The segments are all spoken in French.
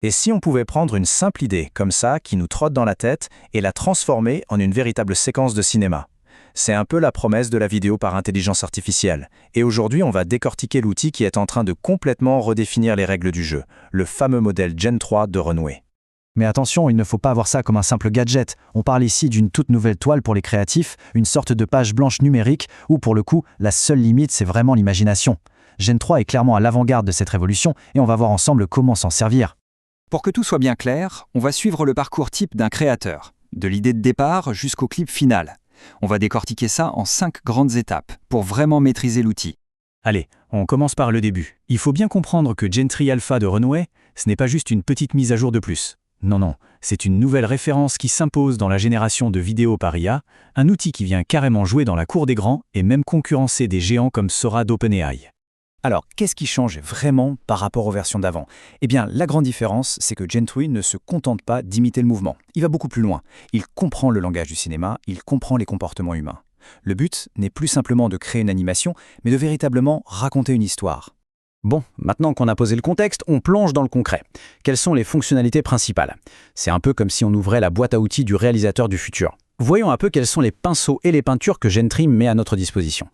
Et si on pouvait prendre une simple idée, comme ça, qui nous trotte dans la tête, et la transformer en une véritable séquence de cinéma? C'est un peu la promesse de la vidéo par intelligence artificielle. Et aujourd'hui, on va décortiquer l'outil qui est en train de complètement redéfinir les règles du jeu, le fameux modèle Gen 3 de Runway. Mais attention, il ne faut pas voir ça comme un simple gadget. On parle ici d'une toute nouvelle toile pour les créatifs, une sorte de page blanche numérique où, pour le coup, la seule limite, c'est vraiment l'imagination. Gen 3 est clairement à l'avant-garde de cette révolution et on va voir ensemble comment s'en servir. Pour que tout soit bien clair, on va suivre le parcours type d'un créateur, de l'idée de départ jusqu'au clip final. On va décortiquer ça en 5 grandes étapes pour vraiment maîtriser l'outil. Allez, on commence par le début. Il faut bien comprendre que Gen 3 Alpha de Runway, ce n'est pas juste une petite mise à jour de plus. Non, c'est une nouvelle référence qui s'impose dans la génération de vidéos par IA, un outil qui vient carrément jouer dans la cour des grands et même concurrencer des géants comme Sora d'OpenAI. Alors, qu'est-ce qui change vraiment par rapport aux versions d'avant? Eh bien, la grande différence, c'est que Gen 3 ne se contente pas d'imiter le mouvement. Il va beaucoup plus loin. Il comprend le langage du cinéma, il comprend les comportements humains. Le but n'est plus simplement de créer une animation, mais de véritablement raconter une histoire. Bon, maintenant qu'on a posé le contexte, on plonge dans le concret. Quelles sont les fonctionnalités principales? C'est un peu comme si on ouvrait la boîte à outils du réalisateur du futur. Voyons un peu quels sont les pinceaux et les peintures que Gen 3 met à notre disposition.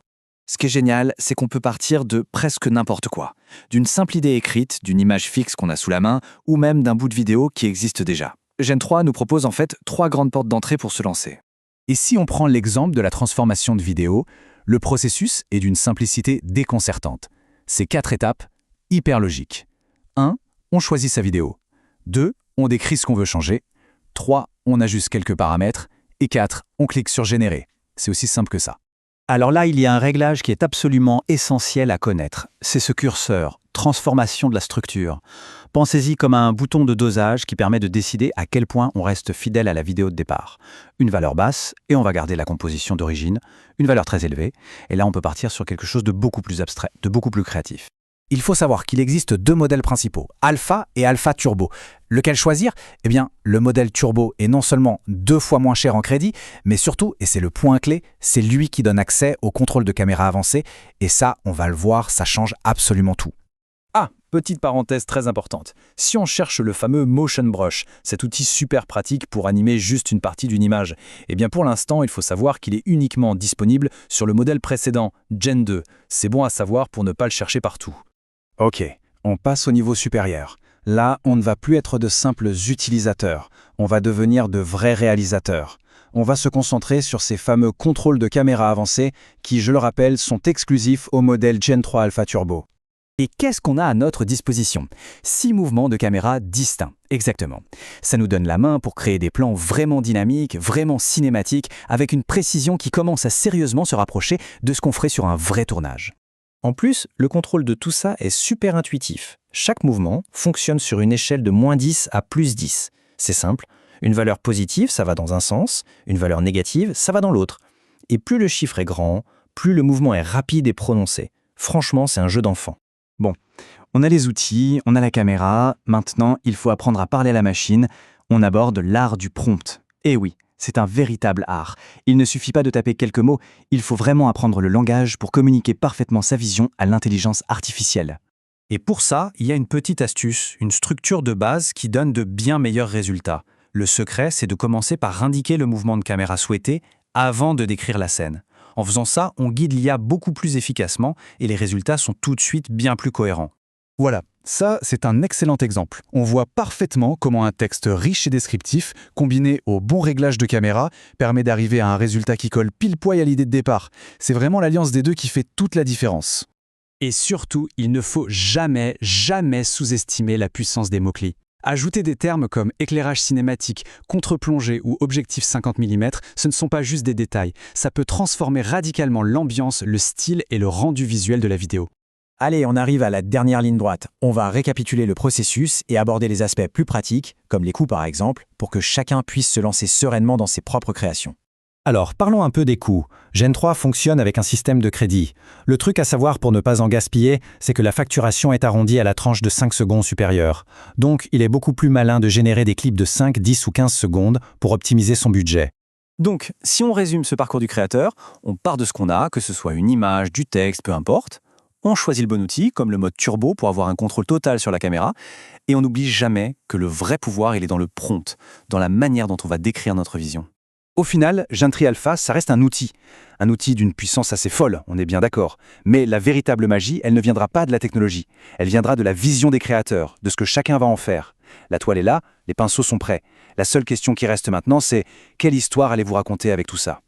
Ce qui est génial, c'est qu'on peut partir de presque n'importe quoi. D'une simple idée écrite, d'une image fixe qu'on a sous la main, ou même d'un bout de vidéo qui existe déjà. Gen 3 nous propose en fait 3 grandes portes d'entrée pour se lancer. Et si on prend l'exemple de la transformation de vidéo, le processus est d'une simplicité déconcertante. C'est 4 étapes, hyper logiques. 1. On choisit sa vidéo. 2. On décrit ce qu'on veut changer. 3. On ajuste quelques paramètres. Et 4. On clique sur Générer. C'est aussi simple que ça. Alors là, il y a un réglage qui est absolument essentiel à connaître. C'est ce curseur, transformation de la structure. Pensez-y comme à un bouton de dosage qui permet de décider à quel point on reste fidèle à la vidéo de départ. Une valeur basse, et on va garder la composition d'origine. Une valeur très élevée, et là on peut partir sur quelque chose de beaucoup plus abstrait, de beaucoup plus créatif. Il faut savoir qu'il existe 2 modèles principaux, Alpha et Alpha Turbo. Lequel choisir? Eh bien, le modèle Turbo est non seulement 2 fois moins cher en crédit, mais surtout, et c'est le point clé, c'est lui qui donne accès au contrôle de caméra avancé, et ça, on va le voir, ça change absolument tout. Ah, petite parenthèse très importante. Si on cherche le fameux Motion Brush, cet outil super pratique pour animer juste une partie d'une image, eh bien pour l'instant, il faut savoir qu'il est uniquement disponible sur le modèle précédent, Gen 2. C'est bon à savoir pour ne pas le chercher partout. Ok, on passe au niveau supérieur. Là, on ne va plus être de simples utilisateurs, on va devenir de vrais réalisateurs. On va se concentrer sur ces fameux contrôles de caméra avancés qui, je le rappelle, sont exclusifs au modèle Gen 3 Alpha Turbo. Et qu'est-ce qu'on a à notre disposition? 6 mouvements de caméra distincts, exactement. Ça nous donne la main pour créer des plans vraiment dynamiques, vraiment cinématiques, avec une précision qui commence à sérieusement se rapprocher de ce qu'on ferait sur un vrai tournage. En plus, le contrôle de tout ça est super intuitif. Chaque mouvement fonctionne sur une échelle de -10 à +10. C'est simple, une valeur positive, ça va dans un sens, une valeur négative, ça va dans l'autre. Et plus le chiffre est grand, plus le mouvement est rapide et prononcé. Franchement, c'est un jeu d'enfant. Bon, on a les outils, on a la caméra, maintenant il faut apprendre à parler à la machine. On aborde l'art du prompt. Et oui, c'est un véritable art. Il ne suffit pas de taper quelques mots, il faut vraiment apprendre le langage pour communiquer parfaitement sa vision à l'intelligence artificielle. Et pour ça, il y a une petite astuce, une structure de base qui donne de bien meilleurs résultats. Le secret, c'est de commencer par indiquer le mouvement de caméra souhaité avant de décrire la scène. En faisant ça, on guide l'IA beaucoup plus efficacement et les résultats sont tout de suite bien plus cohérents. Voilà, ça c'est un excellent exemple. On voit parfaitement comment un texte riche et descriptif, combiné au bon réglage de caméra, permet d'arriver à un résultat qui colle pile poil à l'idée de départ. C'est vraiment l'alliance des deux qui fait toute la différence. Et surtout, il ne faut jamais sous-estimer la puissance des mots-clés. Ajouter des termes comme éclairage cinématique, contre-plongée ou objectif 50 mm, ce ne sont pas juste des détails. Ça peut transformer radicalement l'ambiance, le style et le rendu visuel de la vidéo. Allez, on arrive à la dernière ligne droite. On va récapituler le processus et aborder les aspects plus pratiques, comme les coûts par exemple, pour que chacun puisse se lancer sereinement dans ses propres créations. Alors, parlons un peu des coûts. Gen 3 fonctionne avec un système de crédit. Le truc à savoir pour ne pas en gaspiller, c'est que la facturation est arrondie à la tranche de 5 secondes supérieure. Donc, il est beaucoup plus malin de générer des clips de 5, 10 ou 15 secondes pour optimiser son budget. Donc, si on résume ce parcours du créateur, on part de ce qu'on a, que ce soit une image, du texte, peu importe. On choisit le bon outil, comme le mode turbo pour avoir un contrôle total sur la caméra, et on n'oublie jamais que le vrai pouvoir, il est dans le prompt, dans la manière dont on va décrire notre vision. Au final, Gentry Alpha, ça reste un outil d'une puissance assez folle, on est bien d'accord. Mais la véritable magie, elle ne viendra pas de la technologie, elle viendra de la vision des créateurs, de ce que chacun va en faire. La toile est là, les pinceaux sont prêts. La seule question qui reste maintenant, c'est quelle histoire allez-vous raconter avec tout ça ?